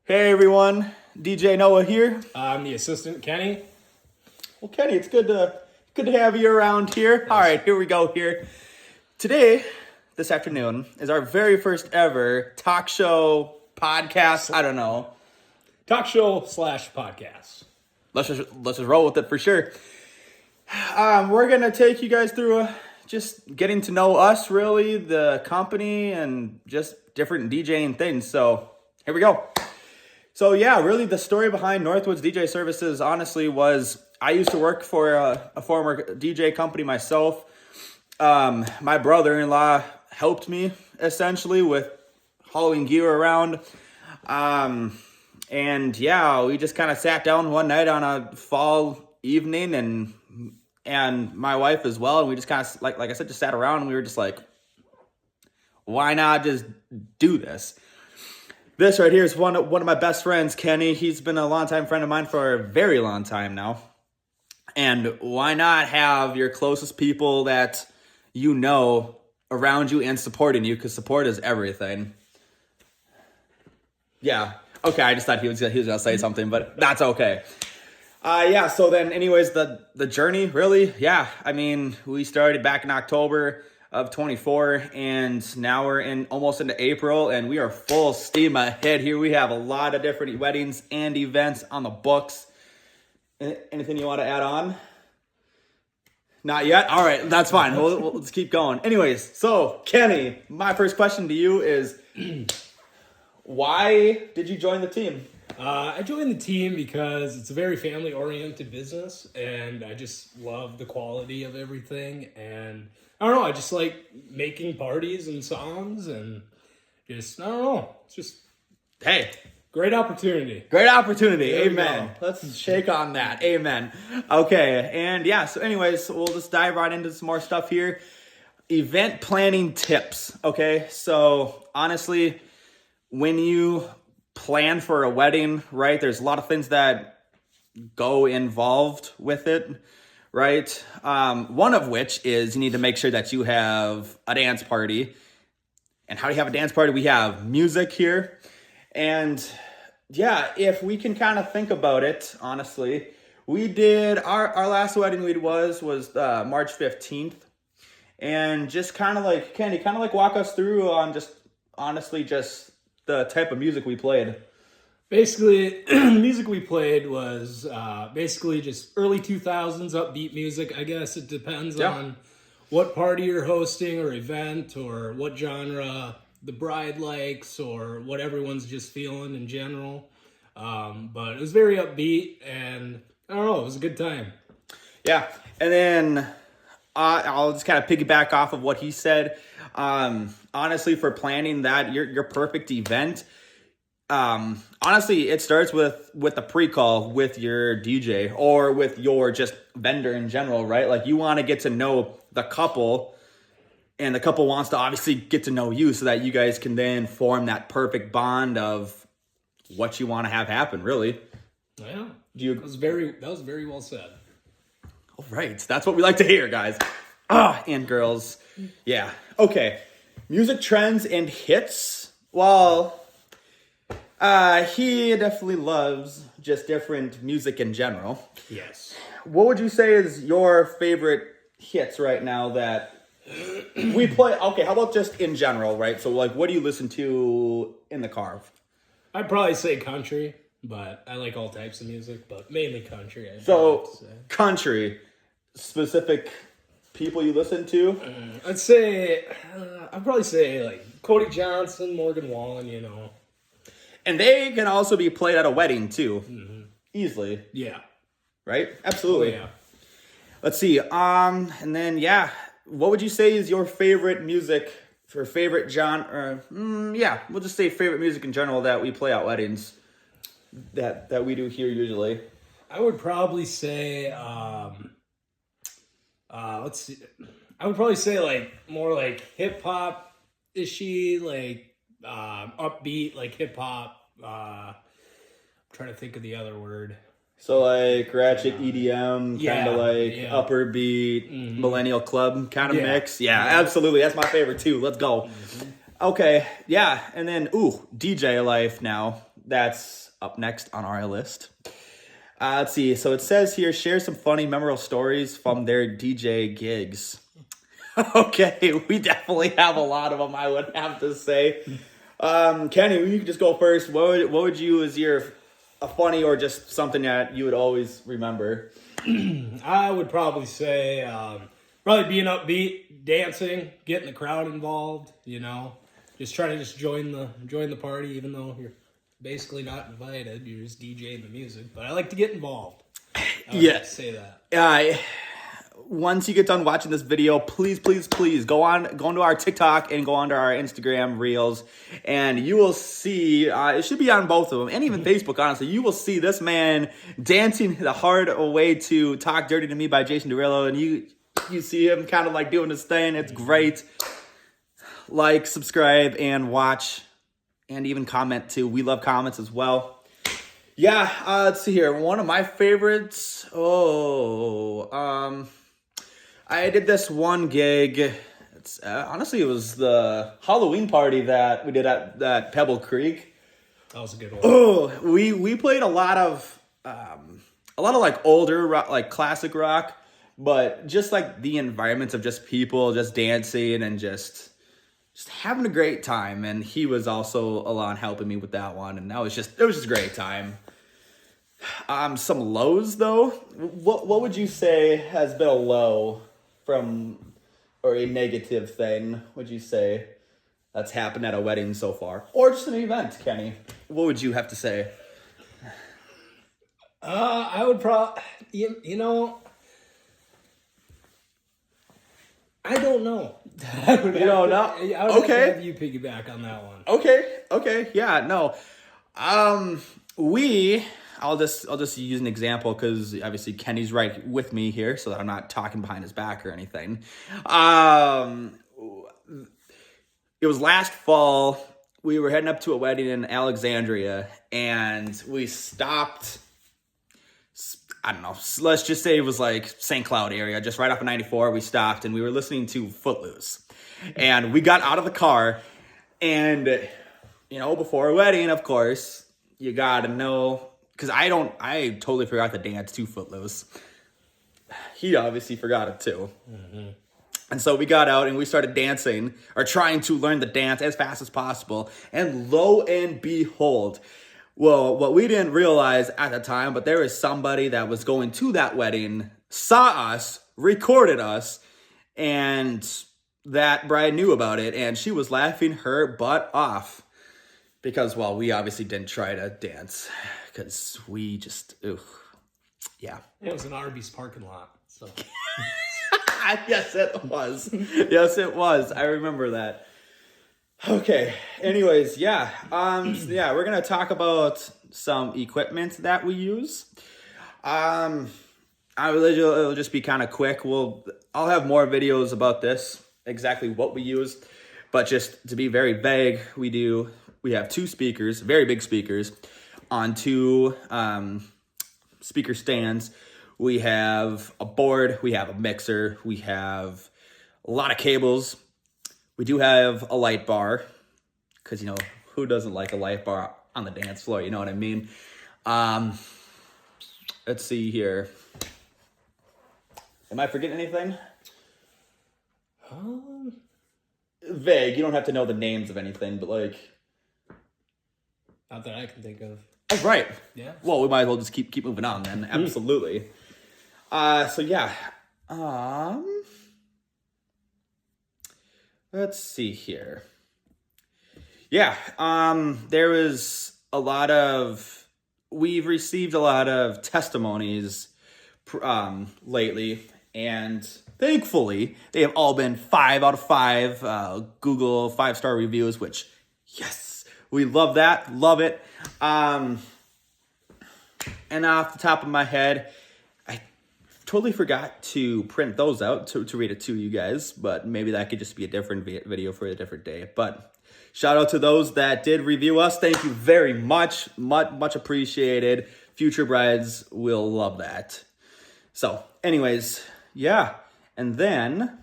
Hey everyone, DJ Noah here. I'm the assistant, Kenny. Well, Kenny, it's good to have you around here. Yes. All right, here we go here. Today, this afternoon, is our very first ever talk show podcast. I don't know. Talk show / podcast. Let's just roll with it for sure. We're gonna take you guys through just getting to know us, really, the company, and just different DJing things. So here we go. So yeah, really the story behind Northwoods DJ Services, honestly, was I used to work for a former DJ company myself. My brother-in-law helped me essentially with hauling gear around. And yeah, we just kind of sat down one night on a fall evening and my wife as well. And we just kind of, like I said, just sat around and we were just like, why not just do this? This right here is one of my best friends, Kenny. He's been a longtime friend of mine for a very long time now. And why not have your closest people that you know around you and supporting you? Because support is everything. Yeah. Okay, I just thought he was gonna say something, but that's okay. Yeah. So then, anyways, the journey really, yeah. I mean, we started back in October of 24, and now we're almost into April, and we are full steam ahead here. We have a lot of different weddings and events on the books. Anything you want to add on? Not yet? All right, that's fine. Let's keep going. Anyways, so Kenny, my first question to you is, why did you join the team? I joined the team because it's a very family-oriented business, and I just love the quality of everything. And I don't know, I just like making parties and songs, and just, I don't know, it's just, Hey, great opportunity. great opportunity. There we Amen. go. Let's shake on that. Amen. Okay, and yeah, so anyways, we'll just dive right into some more stuff here. Event planning tips. Okay, so honestly, when you plan for a wedding, right, there's a lot of things that go involved with it, right? One of which is you need to make sure that you have a dance party. And how do you have a dance party? We have music here. And yeah, if we can kind of think about it, honestly, we did our last wedding was March 15th. And just kind of like, Kenny, kind of like walk us through on just, honestly, just the type of music we played. Basically, the music we played was basically just early 2000s upbeat music. I guess it depends on what party you're hosting or event or what genre the bride likes or what everyone's just feeling in general. But it was very upbeat, and I don't know, it was a good time. Yeah. And then I'll just kind of piggyback off of what he said. Honestly, for planning that your perfect event, honestly, it starts with the pre-call with your DJ or with your just vendor in general, right? Like, you want to get to know the couple, and the couple wants to obviously get to know you so that you guys can then form that perfect bond of what you want to have happen, really. Yeah. That was very well said. All right. That's what we like to hear, guys. And girls. Yeah. Okay. Music trends and hits. Well, he definitely loves just different music in general. Yes. What would you say is your favorite hits right now that we play? Okay, how about just in general, right? So, like, what do you listen to in the car? I'd probably say country, but I like all types of music, but mainly country. So, country, specific people you listen to? I'd probably say like Cody Johnson, Morgan Wallen, you know. And they can also be played at a wedding too. Mm-hmm. Easily. Yeah. Right? Absolutely. Oh, yeah. Let's see. And then yeah, what would you say is your favorite music for favorite genre? Yeah, we'll just say favorite music in general that we play at weddings that we do here usually. I would probably say let's see. I would probably say like more like hip hop ishy, like upbeat, like hip hop. I'm trying to think of the other word. So like ratchet EDM, kind of like upper beat, millennial club kind of mix. Yeah, absolutely. That's my favorite too. Let's go. Okay, yeah. And then, DJ life now. that's up next on our list. Let's see. So it says here, share some funny, memorable stories from their DJ gigs. Okay, we definitely have a lot of them, I would have to say. Kenny, you can just go first. What would you, as a funny or just something that you would always remember? I would probably say probably being upbeat, dancing, getting the crowd involved. Just trying to join the party, even though you're basically not invited. You're just DJing the music. But I like to get involved. I would say that. Once you get done watching this video, please go onto our TikTok and go onto our Instagram Reels, and you will see, it should be on both of them, and even Facebook, honestly, you will see this man dancing the hard way to Talk Dirty to Me by Jason Derulo, and you see him kind of like doing his thing. It's great. Like, subscribe, and watch, and even comment too. We love comments as well. Yeah, let's see here. One of my favorites, I did this one gig. Honestly, it was the Halloween party that we did at Pebble Creek. That was a good one. Oh, we played a lot of like older rock, like classic rock, but just like the environments of just people just dancing and just having a great time. And he was also along helping me with that one, and it was just a great time. Some lows though. What would you say has been a low or a negative thing, would you say, that's happened at a wedding so far? Or just an event, Kenny? What would you have to say? I would probably, I don't know. I would have to have you piggyback on that one. Okay, yeah, no. I'll just use an example because obviously Kenny's right with me here, so that I'm not talking behind his back or anything. It was last fall. We were heading up to a wedding in Alexandria, and we stopped. I don't know. Let's just say it was like St. Cloud area, just right off of 94. We stopped, and we were listening to Footloose, and we got out of the car, and before a wedding, of course, you gotta know. Because I totally forgot to dance to Footloose. He obviously forgot it too. Mm-hmm. And so we got out and we started dancing, or trying to learn the dance as fast as possible. And lo and behold, well, what we didn't realize at the time, but there was somebody that was going to that wedding, saw us, recorded us, and that bride knew about it, and she was laughing her butt off. Because, well, we obviously didn't try to dance. Because we just, yeah. It was an Arby's parking lot, so. Yes, it was. Yes, it was. I remember that. Okay. Anyways, yeah. We're going to talk about some equipment that we use. It'll just be kind of quick. I'll have more videos about this, exactly what we use. But just to be very vague, we have two speakers, very big speakers, on two speaker stands. We have a board, we have a mixer, we have a lot of cables. We do have a light bar, because, who doesn't like a light bar on the dance floor, you know what I mean? Let's see here. Am I forgetting anything? Vague, you don't have to know the names of anything, but like... Not that I can think of. Oh, right. Yeah. Well, we might as well just keep moving on then. Absolutely. So yeah. Let's see here. Yeah. We've received a lot of testimonies lately, and thankfully they have all been 5 out of 5 Google 5-star reviews, which, yes, we love that. Love it. And off the top of my head, I totally forgot to print those out to read it to you guys, but maybe that could just be a different video for a different day. But shout out to those that did review us. Thank you very much. Much appreciated. Future brides will love that. So anyways, yeah. And then,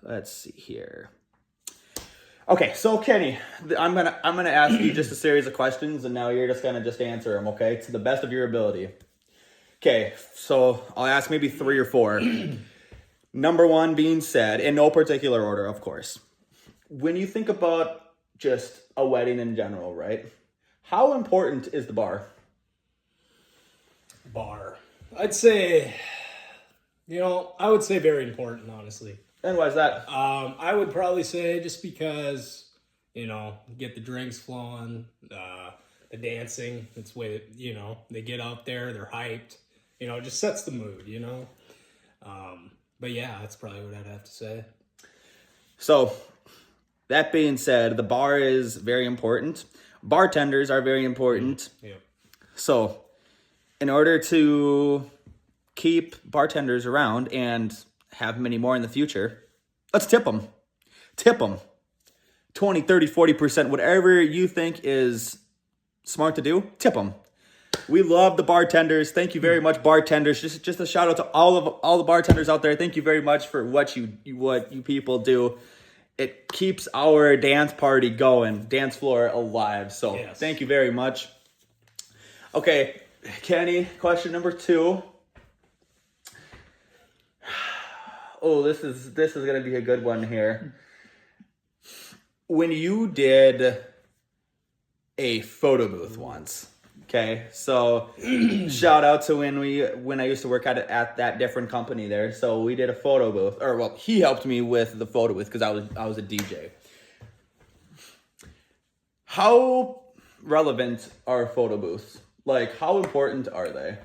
let's see here. Okay, so Kenny, I'm gonna ask you just a series of questions, and now you're just gonna answer them, okay, to the best of your ability. Okay, so I'll ask maybe 3 or 4. Number 1 being said, in no particular order, of course. When you think about just a wedding in general, right? How important is the bar? Bar. I'd say, I would say very important, honestly. And why is that? I would probably say just because, get the drinks flowing, the dancing, it's way, they get out there, they're hyped, it just sets the mood, But yeah, that's probably what I'd have to say. So, that being said, the bar is very important. Bartenders are very important. Yeah. So, in order to keep bartenders around and have many more in the future, let's tip them. Tip them. 20, 30, 40%, whatever you think is smart to do, tip them. We love the bartenders. Thank you very much, bartenders. Just a shout out to all the bartenders out there. Thank you very much for what you people do. It keeps our dance party going, dance floor alive. So yes. Thank you very much. Okay, Kenny, question number 2. Oh, this is gonna be a good one here. When you did a photo booth once, okay, so shout out to when I used to work at that different company there. So we did a photo booth, or well, he helped me with the photo booth because I was a DJ. How relevant are photo booths? Like, how important are they?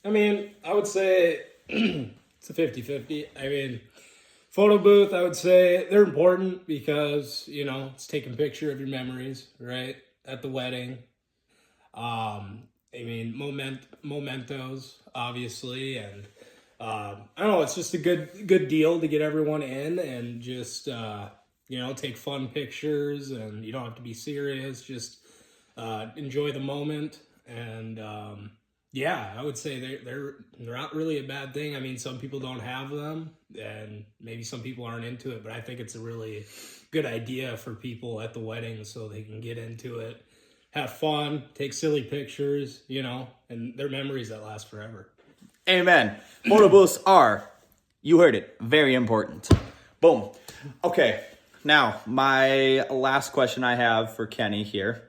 I mean, I would say it's a 50-50. I mean, photo booth, I would say they're important because, it's taking a picture of your memories, right? At the wedding. I mean, mementos, obviously. And, I don't know, it's just a good deal to get everyone in and just, take fun pictures, and you don't have to be serious. Just, enjoy the moment. And, yeah, I would say they're not really a bad thing. I mean, some people don't have them, and maybe some people aren't into it, but I think it's a really good idea for people at the wedding so they can get into it, have fun, take silly pictures, and they're memories that last forever. Amen. Photo booths are, you heard it, very important. Boom. Okay, now my last question I have for Kenny here.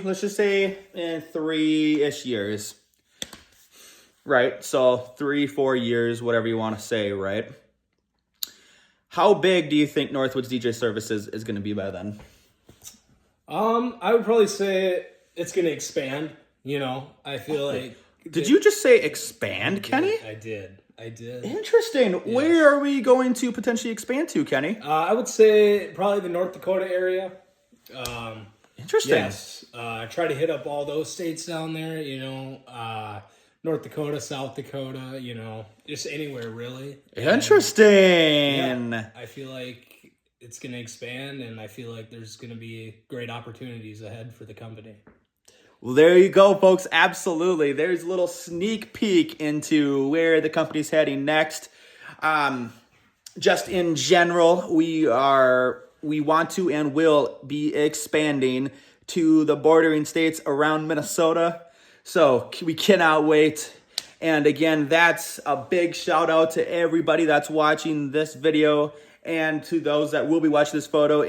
Let's just say in 3-ish years, right? So 3-4 years, whatever you want to say, right? How big do you think Northwoods DJ Services is going to be by then? I would probably say it's going to expand. I feel like. Did you just say expand, Kenny? I did. Interesting. Yes. Where are we going to potentially expand to, Kenny? I would say probably the North Dakota area. Interesting. Yes. Try to hit up all those states down there, North Dakota, South Dakota, just anywhere really. Interesting. Yeah, I feel like it's going to expand, and I feel like there's going to be great opportunities ahead for the company. Well, there you go, folks. Absolutely. There's a little sneak peek into where the company's heading next. Just in general, we want to and will be expanding to the bordering states around Minnesota. So we cannot wait. And again, that's a big shout out to everybody that's watching this video and to those that will be watching this video.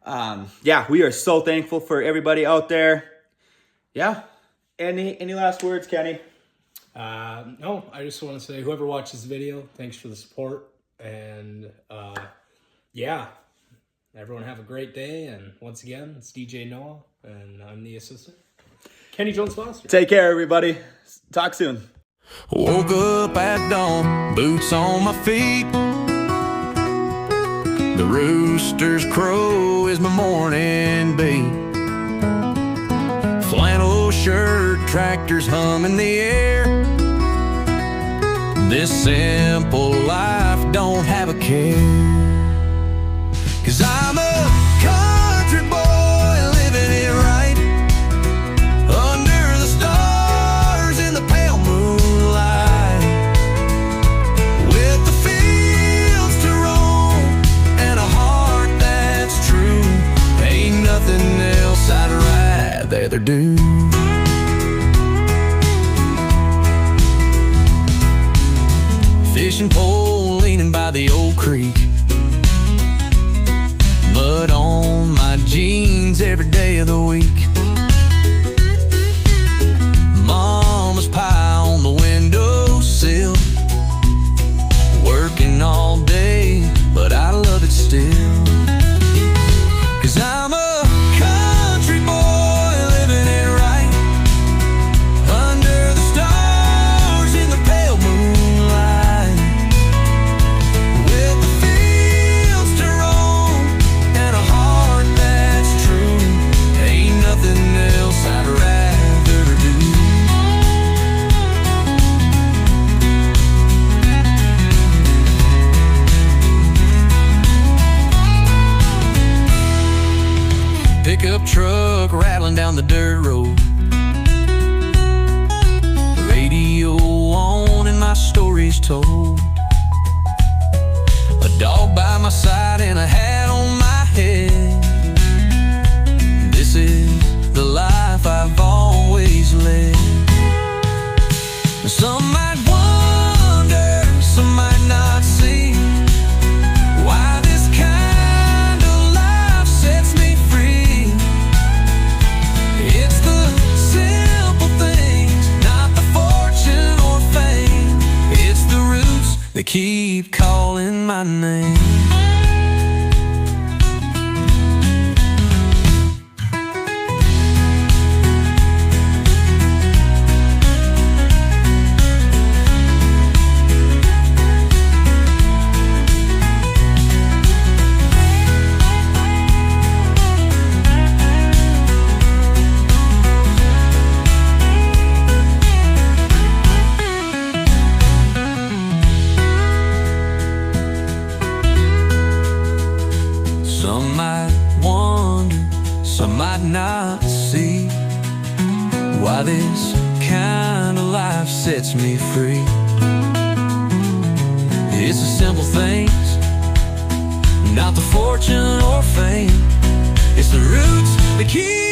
Yeah, we are so thankful for everybody out there. Yeah. Any last words, Kenny? No, I just want to say whoever watched this video, thanks for the support. And yeah, everyone have a great day. And once again, it's DJ Noah, and I'm the assistant, Kenny Jones Foster. Take care, everybody. Talk soon. Woke up at dawn, boots on my feet. The rooster's crow is my morning beat. Flannel shirt, tractors hum in the air. This simple life don't have a care. 'Cause I'm a country boy living it right, under the stars in the pale moonlight. rather do. Fishing pole leaning by the old creek, mud on my jeans every day of the week. Mama's pie on the windowsill, working all day, but I love it still. 'Cause I'm a country boy living it right, under the stars in the pale moonlight, with the fields to roam and a heart that's true. Ain't nothing else I'd rather do. Pickup truck rattling down the dirt road, radio on and my stories told. A dog by my side and a hat on my head. This is the life I've always led. Some might wonder, some might not see, why this kind of life sets me free. It's the simple things, not the fortune or fame. It's the roots that keep calling my name. Some might wonder, some might not see, why this kind of life sets me free. It's the simple things, not the fortune or fame. It's the roots that keep